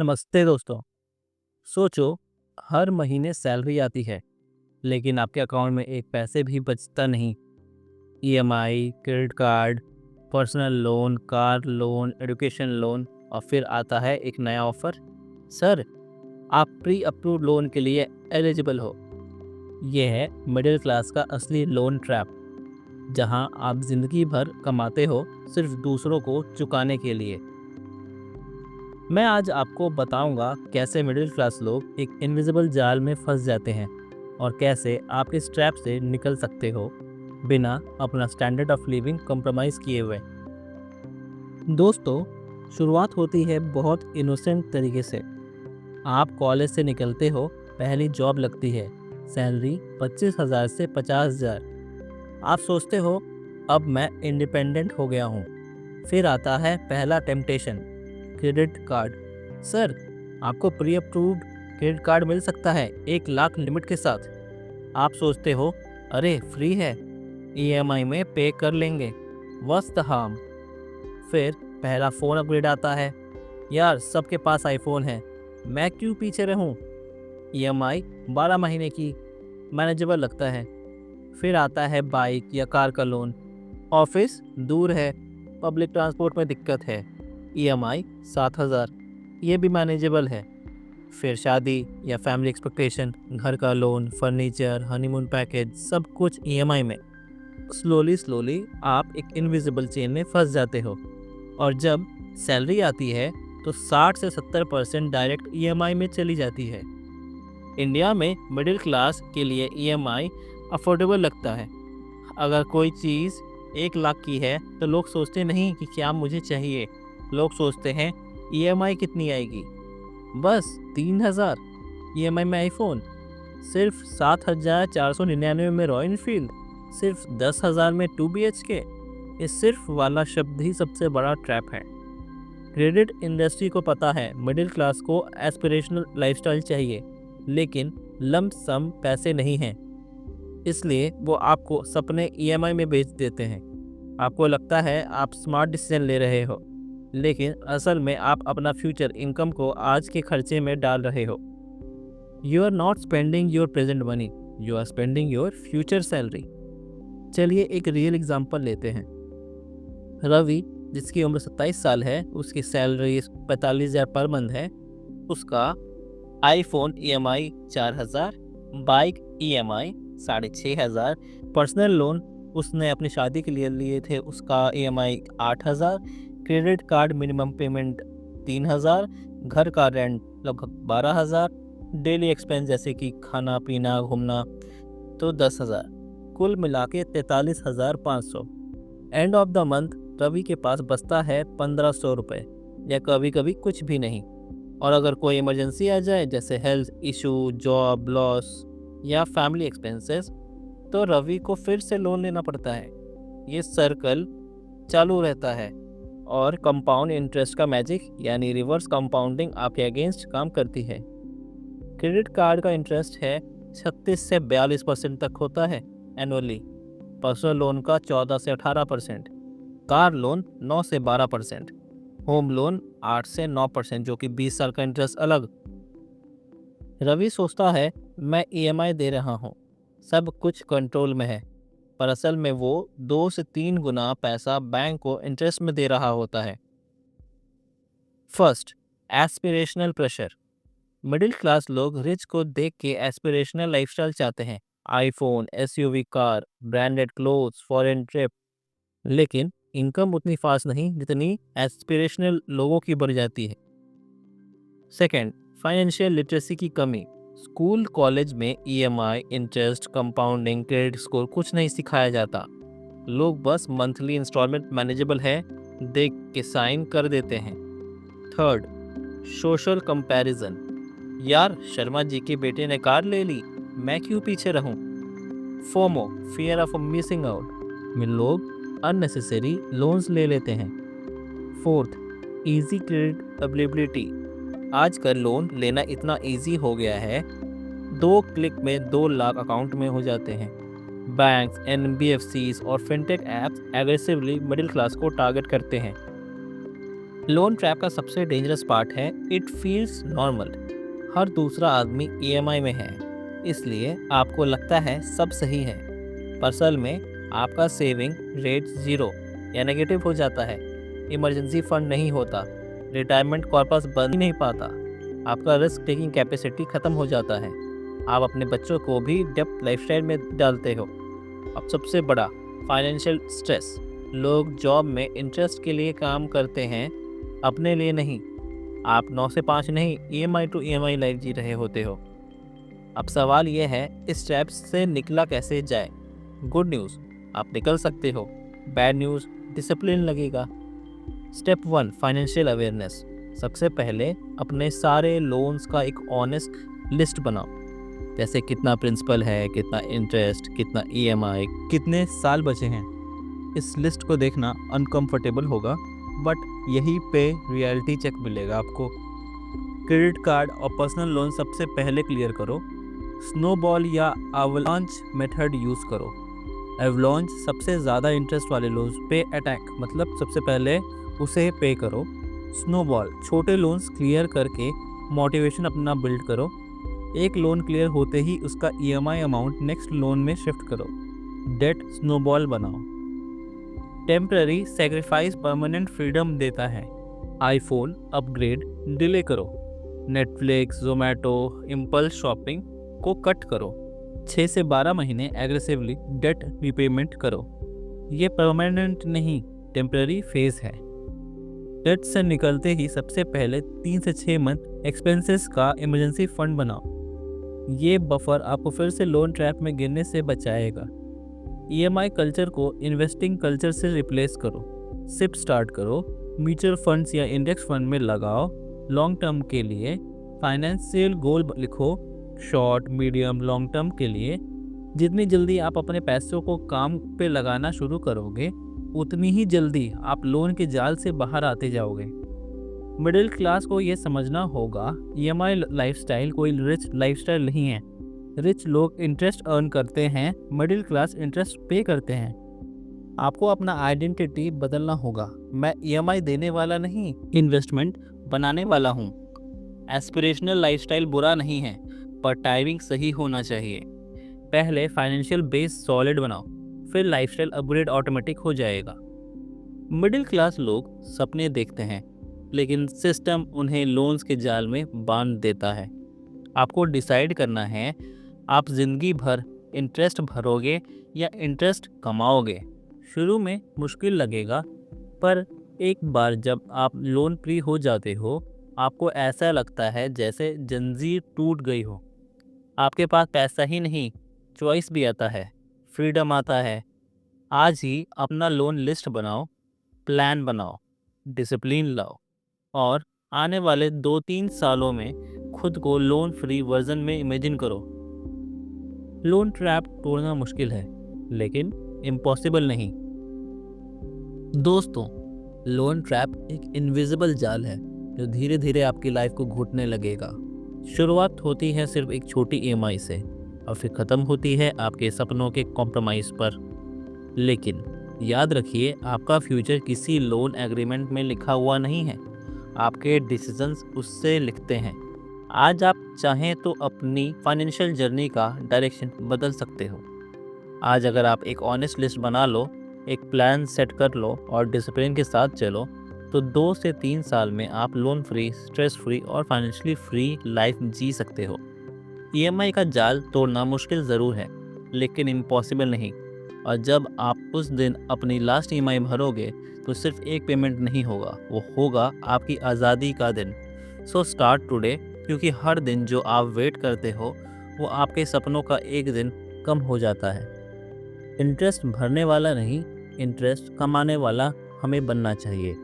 नमस्ते दोस्तों। सोचो, हर महीने सैलरी आती है लेकिन आपके अकाउंट में एक पैसे भी बचता नहीं। EMI, credit card, personal loan, car loan, education loan और फिर आता है एक नया ऑफर। सर, आप प्री अप्रूव्ड लोन के लिए एलिजिबल हो। यह है मिडिल क्लास का असली लोन ट्रैप, जहां आप जिंदगी भर कमाते हो सिर्फ दूसरों को चुकाने के लिए। मैं आज आपको बताऊंगा कैसे मिडिल क्लास लोग एक इनविजिबल जाल में फंस जाते हैं और कैसे आप इस ट्रैप से निकल सकते हो बिना अपना स्टैंडर्ड ऑफ लिविंग कॉम्प्रोमाइज़ किए हुए। दोस्तों, शुरुआत होती है बहुत इनोसेंट तरीके से। आप कॉलेज से निकलते हो, पहली जॉब लगती है, सैलरी 25,000 से 50,000। आप सोचते हो अब मैं इंडिपेंडेंट हो गया हूँ। फिर आता है पहला टेम्पटेशन, क्रेडिट कार्ड। सर, आपको प्री अप्रूव्ड क्रेडिट कार्ड मिल सकता है 1 लाख लिमिट के साथ। आप सोचते हो अरे फ्री है, ईएमआई में पे कर लेंगे, व्हाट्स द हार्म। फिर पहला फ़ोन अपग्रेड आता है, यार सबके पास आईफोन है, मैं क्यों पीछे रहूं। ईएमआई 12 महीने की, मैनेजेबल लगता है। फिर आता है बाइक या कार का लोन, ऑफिस दूर है, पब्लिक ट्रांसपोर्ट में दिक्कत है, ईएमआई 7,000, ये भी मैनेजेबल है। फिर शादी या फैमिली एक्सपेक्टेशन, घर का लोन, फर्नीचर, हनीमून पैकेज, सब कुछ ईएमआई में। स्लोली आप एक इनविजिबल चेन में फंस जाते हो और जब सैलरी आती है तो 60 से 70% डायरेक्ट ईएमआई में चली जाती है। इंडिया में मिडिल क्लास के लिए ईएमआई अफोर्डेबल लगता है। अगर कोई चीज़ 1 लाख की है तो लोग सोचते नहीं कि क्या मुझे चाहिए, लोग सोचते हैं ईएमआई कितनी आएगी। बस 3,000 ईएमआई में आईफोन, सिर्फ 7,499 में रॉयल एनफील्ड, सिर्फ 10,000 में 2 BHK। ये सिर्फ वाला शब्द ही सबसे बड़ा ट्रैप है। क्रेडिट इंडस्ट्री को पता है मिडिल क्लास को एस्पिरेशनल लाइफस्टाइल चाहिए, लेकिन लंप सम पैसे नहीं हैं, इसलिए वो आपको सपने ईएमआई में बेच देते हैं। आपको लगता है आप स्मार्ट डिसीजन ले रहे हो, लेकिन असल में आप अपना फ्यूचर इनकम को आज के खर्चे में डाल रहे हो। You are not spending your present money, you are spending your future salary. चलिए एक रियल एग्जांपल लेते हैं। रवि, जिसकी उम्र 27 साल है, उसकी सैलरी 45,000 पर मंथ है। उसका iPhone EMI 4,000, bike EMI 6,500, personal loan उसने अपनी शादी के लिए लिए थे, उसका EMI 8,000, credit card minimum payment 3,000, घर का रेंट लगभग 12,000, डेली एक्सपेंस जैसे कि खाना पीना घूमना तो 10,000, कुल मिला के 43,500। End of the month Ravi के पास बचता है 1,500 रुपये, या कभी कभी कुछ भी नहीं। और अगर कोई इमरजेंसी आ जाए जैसे हेल्थ इशू, जॉब लॉस या फैमिली एक्सपेंसेस, तो रवि को फिर से लोन लेना पड़ता है। ये सर्कल चालू रहता है और कंपाउंड इंटरेस्ट का मैजिक यानी रिवर्स कंपाउंडिंग आपके अगेंस्ट काम करती है। क्रेडिट कार्ड का इंटरेस्ट है 36 से 42% तक होता है एनुअली, पर्सनल लोन का 14 से 18%, कार लोन 9 से 12%, होम लोन 8 से 9%, जो कि 20 साल का इंटरेस्ट अलग। रवि सोचता है मैं ईएमआई दे रहा हूँ, सब कुछ कंट्रोल में है, पर असल में वो 2 से 3 गुना पैसा बैंक को इंटरेस्ट में दे रहा होता है। First, aspirational pressure. Middle class लोग रिच को देख के एस्पिरेशनल लाइफस्टाइल चाहते हैं, iPhone, SUV car, branded clothes, foreign trip. लेकिन इनकम उतनी फास्ट नहीं जितनी एस्पिरेशनल लोगों की बढ़ जाती है। सेकेंड, फाइनेंशियल लिटरेसी की कमी। स्कूल कॉलेज में EMI, interest, compounding, credit score कुछ नहीं सिखाया जाता। लोग बस मंथली इंस्टॉलमेंट मैनेजेबल है देख के साइन कर देते हैं। Third, social comparison. यार शर्मा जी के बेटे ने कार ले ली, मैं क्यों पीछे रहूं। FOMO, fear of missing out, में लोग अननेसेसरी लोन्स ले लेते हैं। Fourth, easy credit availability. आजकल लोन लेना इतना इजी हो गया है, 2 क्लिक में 2 लाख अकाउंट में हो जाते हैं। बैंक्स, एनबीएफसीज और fintech apps aggressively middle class को टारगेट करते हैं। लोन ट्रैप का सबसे डेंजरस पार्ट है इट फील्स नॉर्मल। हर दूसरा आदमी ईएमआई में है, इसलिए आपको लगता है सब सही है। पर असल में आपका सेविंग रेट ज़ीरो या नेगेटिव हो जाता है। इमरजेंसी फंड नहीं होता, रिटायरमेंट कॉर्पस बन ही नहीं पाता, आपका रिस्क टेकिंग कैपेसिटी ख़त्म हो जाता है। आप अपने बच्चों को भी डेप्थ लाइफस्टाइल में डालते हो। अब सबसे बड़ा फाइनेंशियल स्ट्रेस। लोग जॉब में इंटरेस्ट के लिए काम करते हैं, अपने लिए नहीं। आप 9 से 5 नहीं, ईएमआई टू ईएमआई लाइफ जी रहे होते हो। अब सवाल यह है, इस ट्रैप से निकला कैसे जाए? गुड न्यूज़, आप निकल सकते हो। बैड न्यूज़, डिसिप्लिन लगेगा। Step 1, financial awareness. सबसे पहले अपने सारे लोन्स का एक ऑनेस्ट लिस्ट बनाओ। जैसे कितना प्रिंसिपल है, कितना इंटरेस्ट, कितना ईएमआई, कितने साल बचे हैं। इस लिस्ट को देखना अनकंफर्टेबल होगा, बट यही पे रियलिटी चेक मिलेगा आपको। क्रेडिट कार्ड और पर्सनल लोन सबसे पहले क्लियर करो। स्नोबॉल या अवलांच मेथड यूज़ करो। अवलांच सबसे ज़्यादा इंटरेस्ट वाले लोन्स पे अटैक, मतलब सबसे पहले उसे पे करो। स्नोबॉल छोटे लोन्स क्लियर करके मोटिवेशन अपना बिल्ड करो। एक लोन क्लियर होते ही उसका ईएमआई अमाउंट नेक्स्ट लोन में शिफ्ट करो। डेट स्नोबॉल बनाओ। टेम्पररी सेक्रीफाइस परमानेंट फ्रीडम देता है। आईफोन अपग्रेड डिले करो। नेटफ्लिक्स, जोमेटो, इम्पल्स शॉपिंग को कट करो। 6 से 12 महीने एग्रेसिवली डेट रिपेमेंट करो। ये परमानेंट नहीं, टेम्पररी फेज है। डेट से निकलते ही सबसे पहले 3 से 6 मंथ एक्सपेंसेस का इमरजेंसी फंड बनाओ। ये बफर आपको फिर से लोन ट्रैप में गिरने से बचाएगा। ईएमआई कल्चर को इन्वेस्टिंग कल्चर से रिप्लेस करो। सिप स्टार्ट करो, म्यूचुअल फंड्स या इंडेक्स फंड में लगाओ। लॉन्ग टर्म के लिए फाइनेंशियल गोल लिखो, शॉर्ट, मीडियम, लॉन्ग टर्म के लिए। जितनी जल्दी आप अपने पैसों को काम पे लगाना शुरू करोगे, उतनी ही जल्दी आप लोन के जाल से बाहर आते जाओगे। मिडिल क्लास को ये समझना होगा, ईएमआई लाइफस्टाइल कोई रिच लाइफस्टाइल नहीं है। रिच लोग इंटरेस्ट अर्न करते हैं, मिडिल क्लास इंटरेस्ट पे करते हैं। आपको अपना आइडेंटिटी बदलना होगा। मैं ईएमआई देने वाला नहीं, इन्वेस्टमेंट बनाने वाला हूँ। एस्पिरेशनल लाइफस्टाइल बुरा नहीं है, पर टाइमिंग सही होना चाहिए। पहले फाइनेंशियल बेस सॉलिड बनाओ, फिर लाइफस्टाइल अपग्रेड ऑटोमेटिक हो जाएगा। मिडिल क्लास लोग सपने देखते हैं, लेकिन सिस्टम उन्हें लोन्स के जाल में बांध देता है। आपको डिसाइड करना है, आप ज़िंदगी भर इंटरेस्ट भरोगे या इंटरेस्ट कमाओगे। शुरू में मुश्किल लगेगा, पर एक बार जब आप लोन फ्री हो जाते हो, आपको ऐसा लगता है जैसे जंजीर टूट गई हो। आपके पास पैसा ही नहीं, चॉइस भी आता है, फ्रीडम आता है। आज ही अपना लोन लिस्ट बनाओ, प्लान बनाओ, डिसिप्लिन लाओ, और आने वाले 2-3 सालों में खुद को लोन फ्री वर्जन में इमेजिन करो। लोन ट्रैप तोड़ना मुश्किल है, लेकिन इम्पॉसिबल नहीं। दोस्तों, लोन ट्रैप एक इनविजिबल जाल है जो धीरे धीरे आपकी लाइफ को घुटने लगेगा। शुरुआत होती है सिर्फ एक छोटी ईएमआई से, और फिर ख़त्म होती है आपके सपनों के कॉम्प्रोमाइज़ पर। लेकिन याद रखिए, आपका फ्यूचर किसी लोन एग्रीमेंट में लिखा हुआ नहीं है, आपके डिसीजंस उससे लिखते हैं। आज आप चाहें तो अपनी फाइनेंशियल जर्नी का डायरेक्शन बदल सकते हो। आज अगर आप एक ऑनेस्ट लिस्ट बना लो, एक प्लान सेट कर लो और डिसिप्लिन के साथ चलो, तो 2 से 3 साल में आप लोन फ्री, स्ट्रेस फ्री और फाइनेंशियली फ्री लाइफ जी सकते हो। ईएमआई का जाल तोड़ना मुश्किल ज़रूर है, लेकिन इम्पॉसिबल नहीं। और जब आप उस दिन अपनी लास्ट ईएमआई भरोगे, तो सिर्फ एक पेमेंट नहीं होगा, वो होगा आपकी आज़ादी का दिन। सो स्टार्ट टुडे, क्योंकि हर दिन जो आप वेट करते हो, वो आपके सपनों का एक दिन कम हो जाता है। इंटरेस्ट भरने वाला नहीं, इंटरेस्ट कमाने वाला हमें बनना चाहिए।